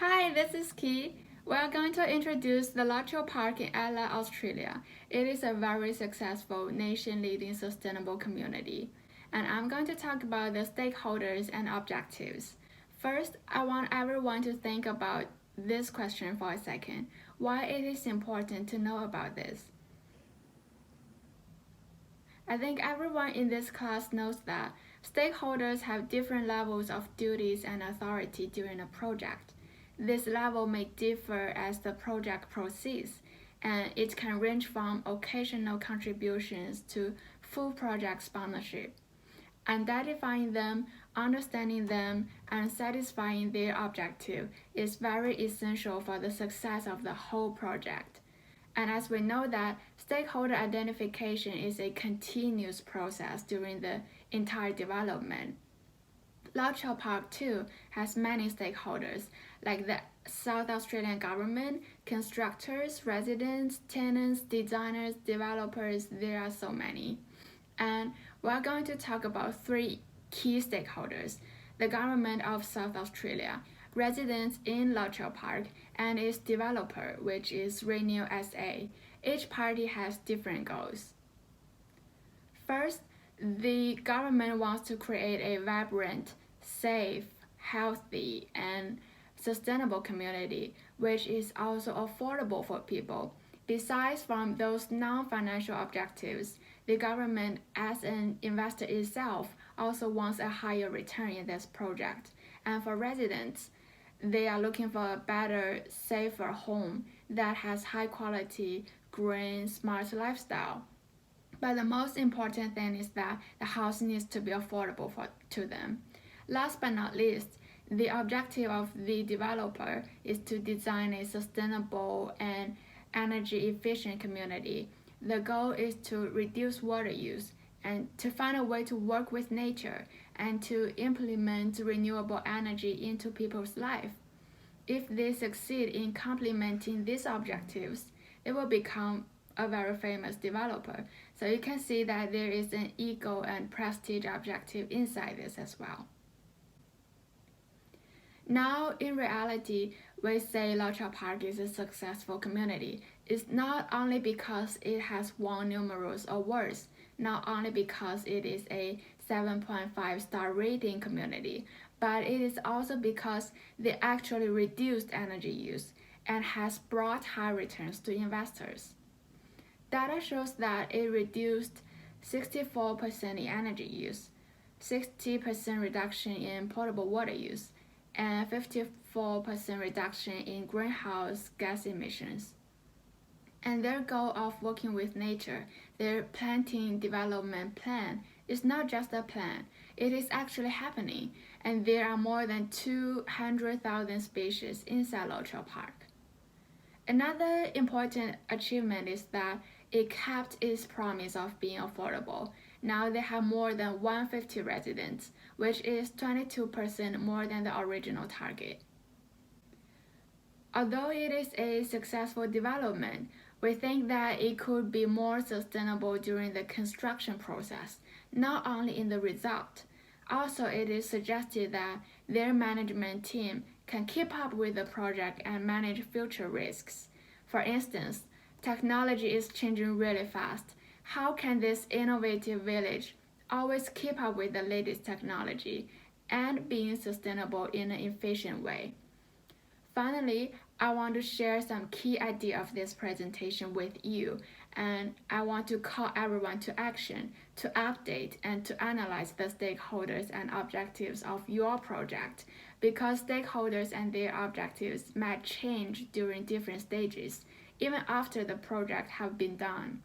Hi, this is Key. We are going to introduce the Luttrell Park in Adelaide, Australia. It is a very successful, nation-leading sustainable community. And I'm going to talk about the stakeholders and objectives. First, I want everyone to think about this question for a second. Why it is important to know about this? I think everyone in this class knows that stakeholders have different levels of duties and authority during a project. This level may differ as the project proceeds, and it can range from occasional contributions to full project sponsorship. Identifying them, understanding them, and satisfying their objective is very essential for the success of the whole project. And as we know that stakeholder identification is a continuous process during the entire development. Luttrell Park too has many stakeholders like the South Australian government, constructors, residents, tenants, designers, developers. There are so many. And we're going to talk about three key stakeholders: the government of South Australia, residents in Luttrell Park, and its developer, which is Renew SA. Each party has different goals. First, the government wants to create a vibrant, safe, healthy, and sustainable community, which is also affordable for people. Besides from those non-financial objectives, the government as an investor itself also wants a higher return in this project. And for residents, they are looking for a better, safer home that has high quality, green, smart lifestyle. But the most important thing is that the house needs to be affordable to them. Last but not least, the objective of the developer is to design a sustainable and energy efficient community. The goal is to reduce water use and to find a way to work with nature and to implement renewable energy into people's life. If they succeed in complementing these objectives, they will become a very famous developer. So you can see that there is an ego and prestige objective inside this as well. Now, in reality, we say Luttrell Park is a successful community. It's not only because it has won numerous awards, not only because it is a 7.5 star rating community, but it is also because they actually reduced energy use and has brought high returns to investors. Data shows that it reduced 64% in energy use, 60% reduction in potable water use, and 54% reduction in greenhouse gas emissions. And their goal of working with nature, their planting development plan, is not just a plan, it is actually happening, and there are more than 200,000 species inside Luttrell Park. Another important achievement is that it kept its promise of being affordable. Now they have more than 150 residents, which is 22% more than the original target. Although it is a successful development, we think that it could be more sustainable during the construction process, not only in the result. Also, it is suggested that their management team can keep up with the project and manage future risks. For instance, technology is changing really fast. How can this innovative village always keep up with the latest technology and being sustainable in an efficient way? Finally, I want to share some key ideas of this presentation with you, and I want to call everyone to action, to update and to analyze the stakeholders and objectives of your project, because stakeholders and their objectives might change during different stages, even after the project have been done.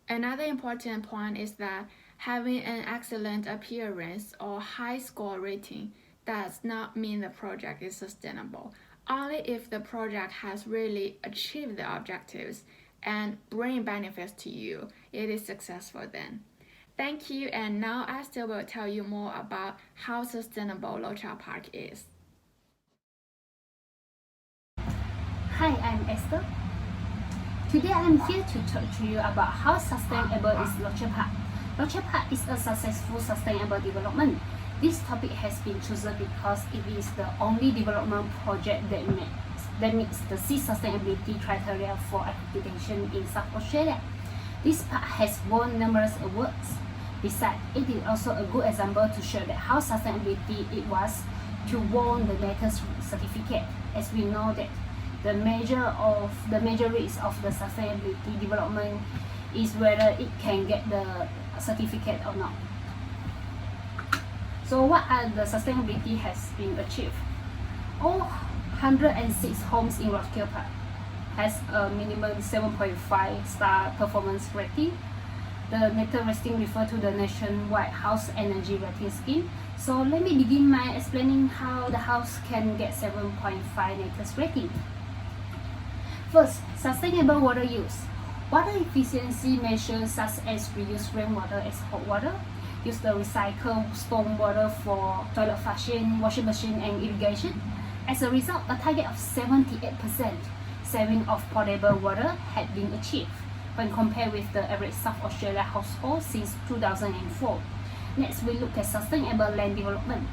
Another important point is that having an excellent appearance or high score rating does not mean the project is sustainable. Only if the project has really achieved the objectives and bring benefits to you, it is successful then. Thank you, and now I still will tell you more about how sustainable Luttrell Park is. Hi, I'm Esther. Today I'm here to talk to you about how sustainable is Luttrell Park. Luttrell Park is a successful sustainable development. This topic has been chosen because it is the only development project that meets the 6 sustainability criteria for accreditation in South Australia. This park has won numerous awards. Besides, it is also a good example to show that how sustainability it was to win the latest certificate, as we know that the major risk of the sustainability development is whether it can get the certificate or not. So what are the sustainability has been achieved? All 106 homes in Roadkill Park has a minimum 7.5 star performance rating. The NATER rating refers to the nationwide house energy rating scheme. So let me begin by explaining how the house can get 7.5 NATER's rating. First, sustainable water use. Water efficiency measures such as reuse rainwater as hot water, use the recycled stormwater for toilet flushing, washing machine and irrigation. As a result, a target of 78% saving of potable water had been achieved when compared with the average South Australia household since 2004. Next, we look at sustainable land development.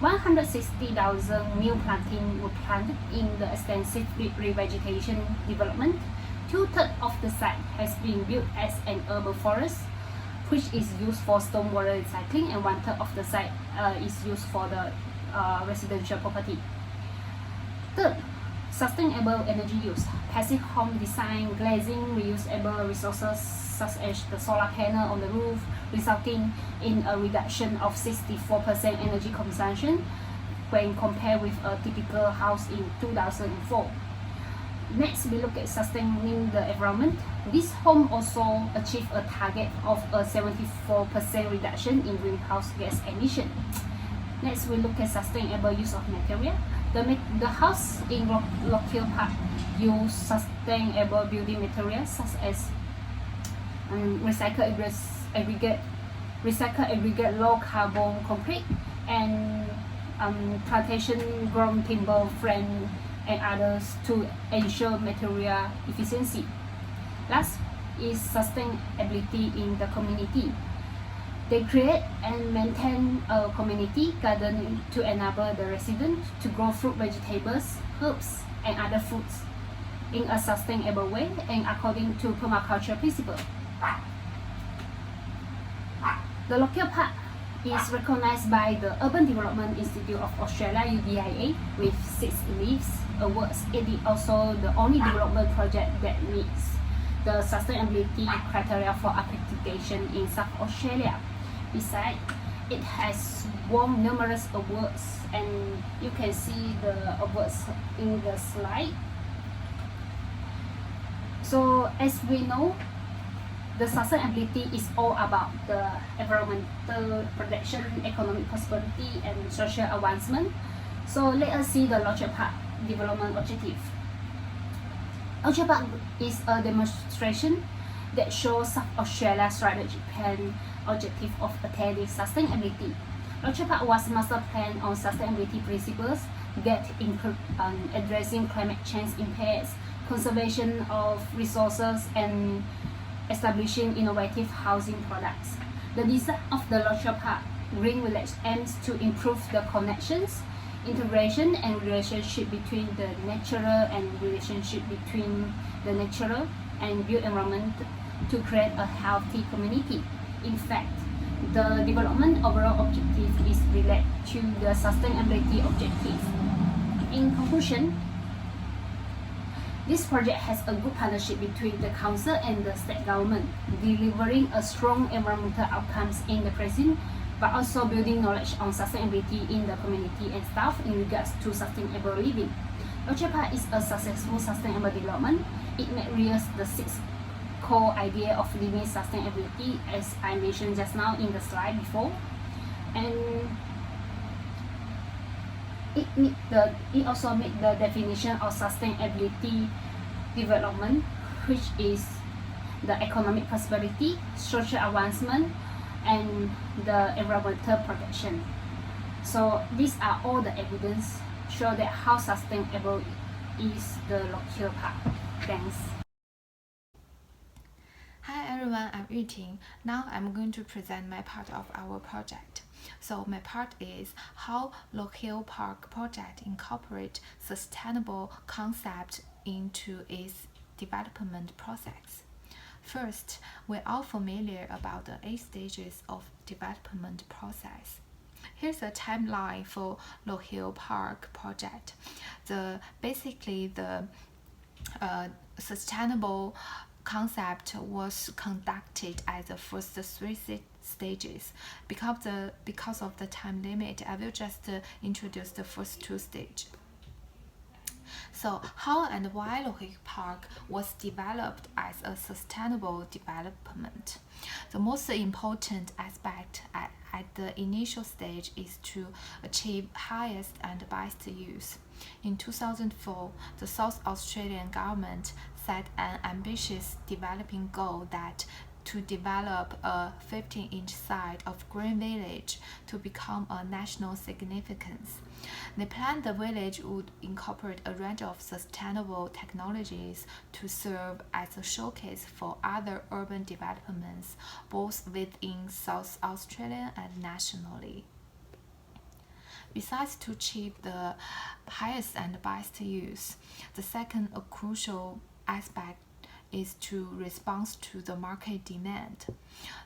160,000 new plantings were planted in the extensive revegetation development. 2/3 of the site has been built as an urban forest, which is used for stormwater recycling, and 1/3 of the site is used for the residential property. Third, sustainable energy use. Passive home design, glazing, reusable resources such as the solar panel on the roof, resulting in a reduction of 64% energy consumption when compared with a typical house in 2004. Next, we look at sustaining the environment. This home also achieved a target of a 74% reduction in greenhouse gas emission. Next, we look at sustainable use of material. The house in Roadkill Park use sustainable building materials such as recycled aggregate low carbon concrete and plantation grown timber frame and others to ensure material efficiency. Last is sustainability in the community. They create and maintain a community garden to enable the residents to grow fruit, vegetables, herbs, and other foods in a sustainable way and according to permaculture principles. The Roadkill Park is recognized by the Urban Development Institute of Australia (UDIA) with 6 LEEDs awards. It is also the only development project that meets the sustainability criteria for accreditation in South Australia. Besides, it has won numerous awards, and you can see the awards in the slide. So as we know, the sustainability is all about the environmental protection, economic prosperity, and social advancement. So let us see the Roadkill Park development objective. Roadkill Park is a demonstration that shows South Australia's strategic plan objective of attaining sustainability. Roadkill Park was master plan on sustainability principles that include addressing climate change impacts, conservation of resources, and establishing innovative housing products. The design of the Roadkill Park Green Village aims to improve the connections, integration, and relationship between the natural and built environment to create a healthy community. In fact, the development overall objective is related to the sustainability objective. In conclusion, this project has a good partnership between the council and the state government, delivering a strong environmental outcomes in the present, but also building knowledge on sustainability in the community and staff in regards to sustainable living. Roadkill Park is a successful sustainable development. It met realize the 6 core idea of living sustainability, as I mentioned just now in the slide before, and it also meet the definition of sustainability development, which is the economic prosperity, social advancement, and the environmental protection. So these are all the evidence show that how sustainable is the Roadkill Park. Thanks. Hi everyone, I'm Yuting. Now I'm going to present my part of our project. So my part is how Low Hill Park project incorporate sustainable concept into its development process. First, we're all familiar about the 8 stages of development process. Here's a timeline for Low Hill Park project. Basically the sustainable concept was conducted at the first 3 stages. Because of the time limit, I will just introduce the first 2 stages. So how and why Low Hill Park was developed as a sustainable development? The most important aspect at the initial stage is to achieve highest and best use. In 2004, the South Australian government set an ambitious developing goal that to develop a 15-inch site of Green Village to become a national significance. They planned the village would incorporate a range of sustainable technologies to serve as a showcase for other urban developments, both within South Australia and nationally. Besides to achieve the highest and best use, the second crucial aspect is to respond to the market demand.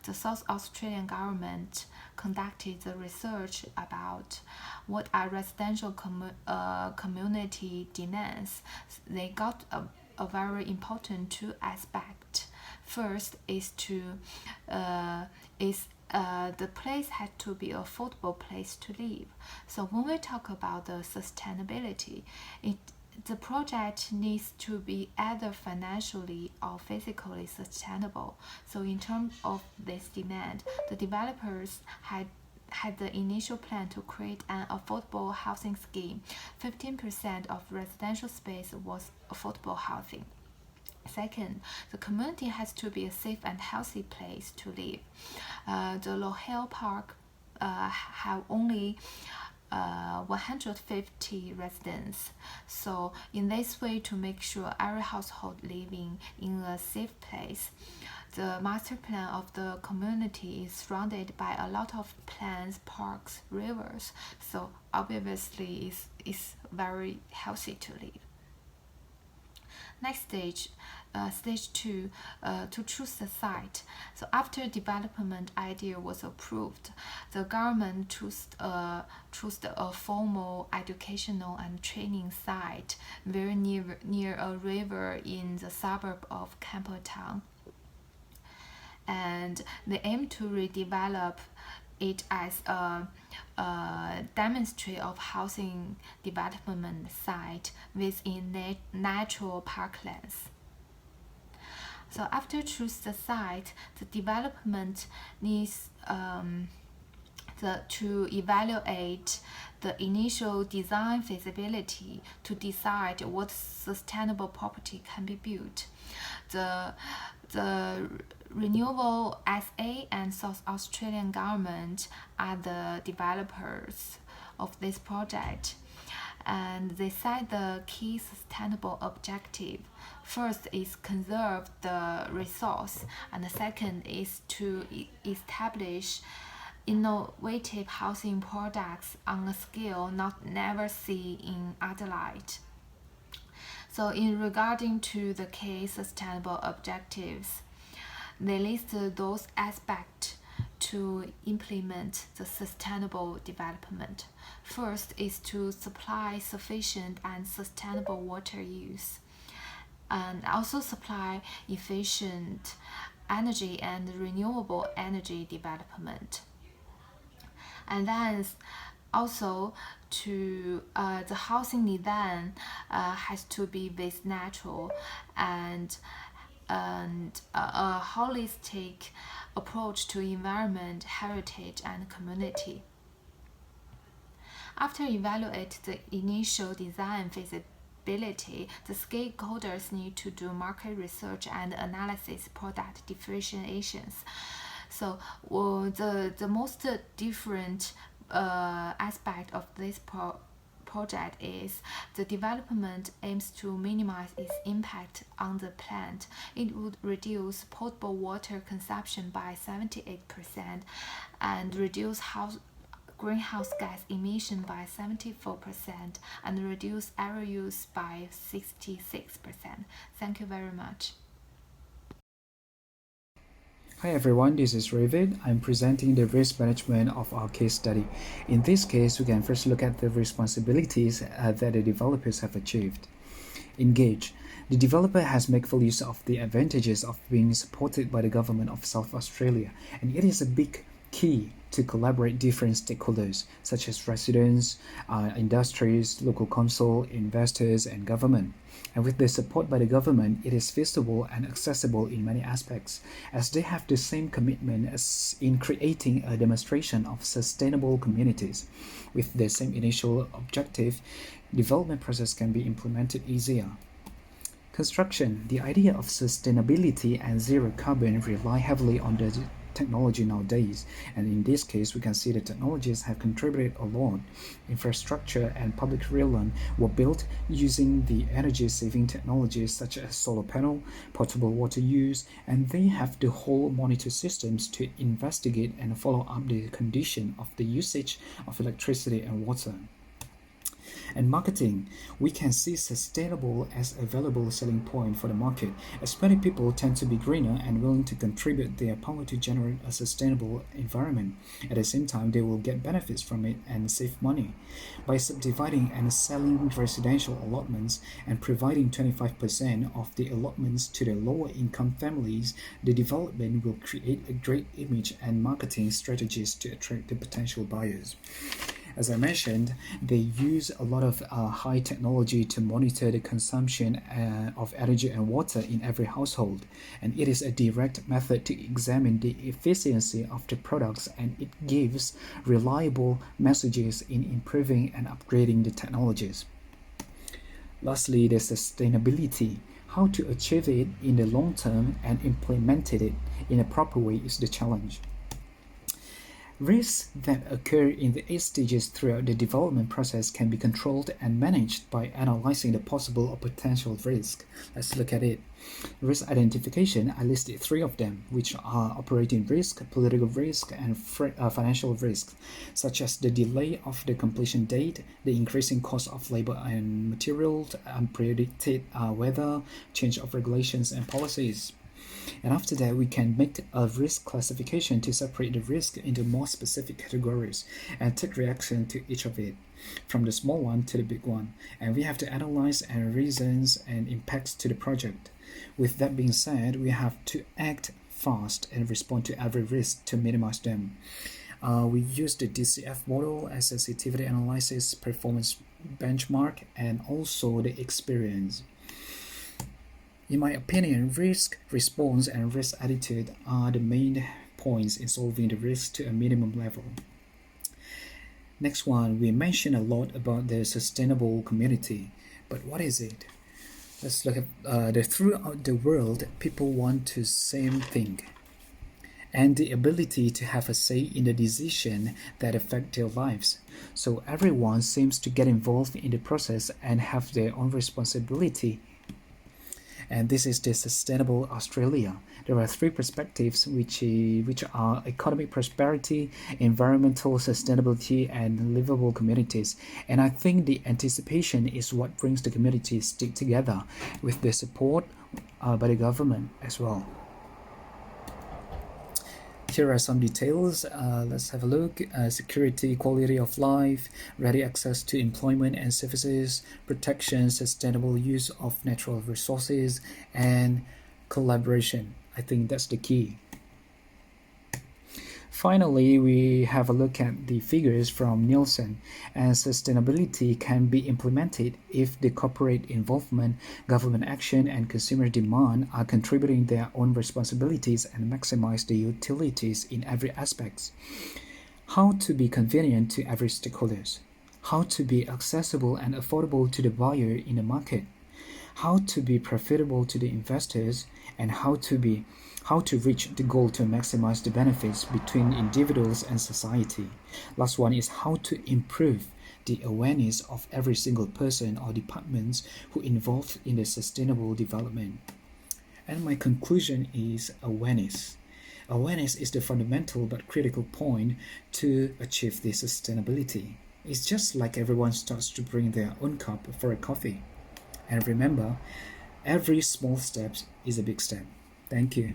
The South Australian government conducted the research about what are residential community demands. They got a very important 2 aspects. First is the place had to be an affordable place to live. So when we talk about the sustainability, the project needs to be either financially or physically sustainable. So in terms of this demand, the developers had the initial plan to create an affordable housing scheme. 15% of residential space was affordable housing. Second, the community has to be a safe and healthy place to live. The Low Hill Park have only 150 residents. So in this way, to make sure every household living in a safe place, the master plan of the community is surrounded by a lot of plants, parks, rivers. So obviously it's very healthy to live. Next stage, stage 2, to choose the site. So after development idea was approved, the government chose a formal educational and training site very near a river in the suburb of Campbelltown. And they aim to redevelop it as a demonstration of housing development site within natural parklands. So after choose the site, the development needs to evaluate the initial design feasibility to decide what sustainable property can be built. The Renewable SA and South Australian government are the developers of this project, and they set the key sustainable objective. First is conserve the resource, and the second is to establish innovative housing products on a scale not never seen in Adelaide. So in regarding to the key sustainable objectives, they list those aspects to implement the sustainable development. First is to supply sufficient and sustainable water use, and also supply efficient energy and renewable energy development. And then also to the housing design has to be with natural and a holistic approach to environment, heritage, and community. After evaluate the initial design feasibility, the stakeholders need to do market research and analysis product differentiations. So the most different aspect of this project is the development aims to minimize its impact on the plant. It would reduce potable water consumption by 78% and reduce greenhouse gas emission by 74% and reduce air use by 66%. Thank you very much. Hi everyone, this is Ravid. I'm presenting the risk management of our case study. In this case, we can first look at the responsibilities that the developers have achieved. Engage. The developer has made full use of the advantages of being supported by the government of South Australia, and it is a big key to collaborate different stakeholders such as residents, industries, local council, investors, and government. And with the support by the government, it is feasible and accessible in many aspects, as they have the same commitment as in creating a demonstration of sustainable communities. With the same initial objective, development process can be implemented easier. Construction. The idea of sustainability and zero carbon rely heavily on the technology nowadays, and in this case we can see the technologies have contributed a lot. Infrastructure and public realm were built using the energy saving technologies such as solar panel, portable water use, and they have the whole monitor systems to investigate and follow up the condition of the usage of electricity and water. And marketing, we can see sustainable as a valuable selling point for the market, as many people tend to be greener and willing to contribute their power to generate a sustainable environment. At the same time, they will get benefits from it and save money. By subdividing and selling residential allotments and providing 25% of the allotments to the lower income families, the development will create a great image and marketing strategies to attract the potential buyers. As I mentioned, they use a lot of high technology to monitor the consumption of energy and water in every household, and it is a direct method to examine the efficiency of the products, and it gives reliable messages in improving and upgrading the technologies. Lastly, the sustainability. How to achieve it in the long term and implement it in a proper way is the challenge. Risks that occur in the 8 stages throughout the development process can be controlled and managed by analyzing the possible or potential risk. Let's look at it. Risk identification, I listed 3 of them, which are operating risk, political risk, and financial risk, such as the delay of the completion date, the increasing cost of labor and materials, unpredicted weather, change of regulations and policies. And after that, we can make a risk classification to separate the risk into more specific categories and take reaction to each of it, from the small one to the big one. And we have to analyze and reasons and impacts to the project. With that being said, we have to act fast and respond to every risk to minimize them. We use the DCF model as sensitivity analysis, performance benchmark, and also the experience. In my opinion, risk response and risk attitude are the main points in solving the risk to a minimum level. Next one, we mentioned a lot about the sustainable community, but what is it? Let's look at throughout the world, people want the same thing, and the ability to have a say in the decision that affect their lives. So everyone seems to get involved in the process and have their own responsibility. And this is the Sustainable Australia. There are 3 perspectives which are economic prosperity, environmental sustainability, and livable communities. And I think the anticipation is what brings the communities stick together with the support by the government as well. Here are some details. Let's have a look. Security, quality of life, ready access to employment and services, protection, sustainable use of natural resources, and collaboration. I think that's the key. Finally, we have a look at the figures from Nielsen, and sustainability can be implemented if the corporate involvement, government action, and consumer demand are contributing their own responsibilities and maximize the utilities in every aspect. How to be convenient to every stakeholders. How to be accessible and affordable to the buyer in the market. How to be profitable to the investors, and how to reach the goal to maximize the benefits between individuals and society. Last one is how to improve the awareness of every single person or departments who involved in the sustainable development. And my conclusion is awareness. Awareness is the fundamental but critical point to achieve this sustainability. It's just like everyone starts to bring their own cup for a coffee. And remember, every small step is a big step. Thank you.